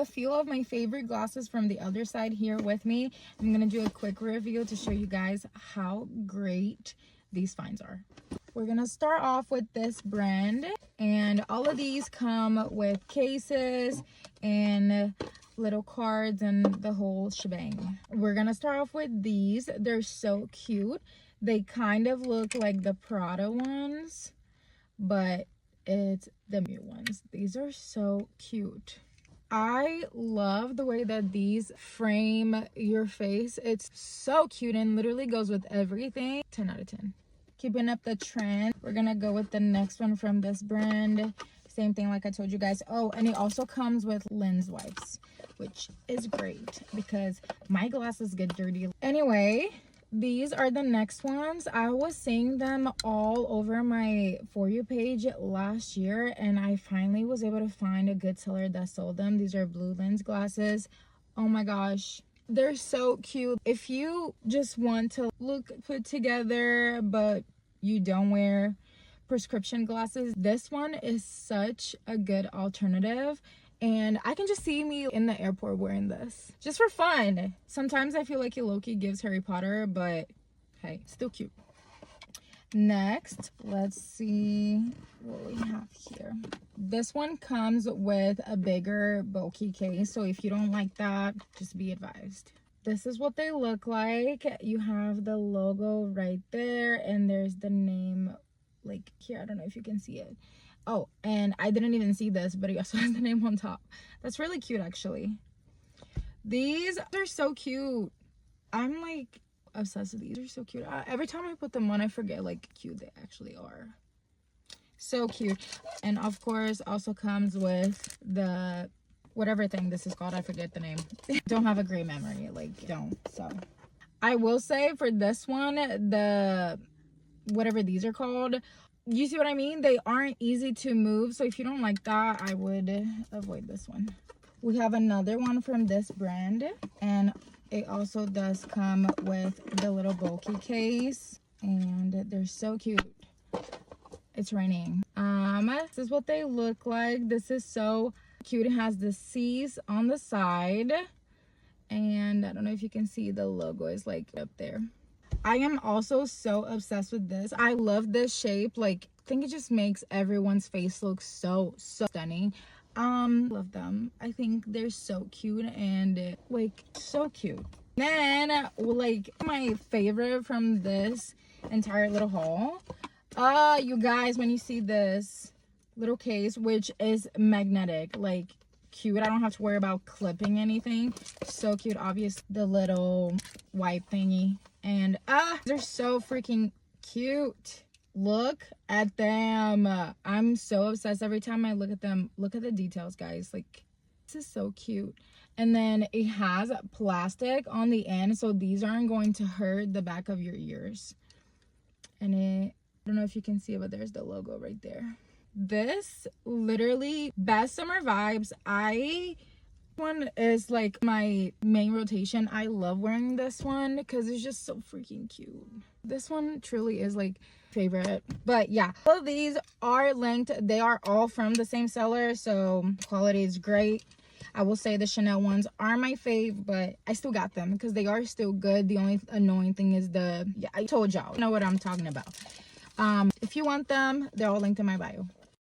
a few of my favorite glosses from the other side here with me. I'm gonna do a quick review to show you guys how great these finds are. We're gonna start off with this brand, and all of these come with cases and little cards and the whole shebang. We're gonna start off with these. They're so cute. They kind of look like the Prada ones, but it's the new ones. These are so cute. I love the way that these frame your face. It's so cute and literally goes with everything. 10 out of 10. Keeping up the trend, we're gonna go with the next one from this brand. Same thing like I told you guys. Oh, and it also comes with lens wipes, which is great because my glasses get dirty. Anyway, these are the next ones. I was seeing them all over my For You page last year, and I finally was able to find a good seller that sold them. These are blue lens glasses. Oh my gosh, they're so cute. If you just want to look put together but you don't wear prescription glasses, this one is such a good alternative. And I can just see me in the airport wearing this just for fun. Sometimes I feel like he low-key gives Harry Potter, but hey, still cute. Next, let's see what we have here. This one comes with a bigger bulky case, so if you don't like that, just be advised. This is what they look like. You have the logo right there, and there's the name like here. I don't know if you can see it. Oh, and I didn't even see this, but it also has the name on top. That's really cute, actually. These are so cute. I'm like obsessed with these. They're so cute. Every time I put them on, I forget like cute they actually are. So cute. And of course, also comes with the whatever thing this is called. I forget the name. Don't have a great memory. Like, don't. So I will say for this one, the whatever these are called, you see what I mean? They aren't easy to move, so if you don't like that, I would avoid this one. We have another one from this brand, and it also does come with the little bulky case, and they're so cute. It's raining. This is what they look like. This is so cute. It has the C's on the side, and I don't know if you can see the logo is like up there. I am also so obsessed with this. I love this shape. Like, I think it just makes everyone's face look so stunning. Love them. I think they're so cute and like so cute. Then like my favorite from this entire little haul, you guys, when you see this little case, which is magnetic, like cute. I don't have to worry about clipping anything. So cute. Obviously the little wipe thingy, and they're so freaking cute. Look at them. I'm so obsessed. Every time I look at them, look at the details, guys. Like, this is so cute. And then it has plastic on the end, so these aren't going to hurt the back of your ears. And I don't know if you can see it, but there's the logo right there. This literally best summer vibes. One is like my main rotation. I love wearing this one because it's just so freaking cute. This one truly is like favorite. But yeah, all of these are linked. They are all from the same seller, so quality is great. I will say the Chanel ones are my fave, but I still got them because they are still good. The only annoying thing is I told y'all, know what I'm talking about. If you want them, they're all linked in my bio.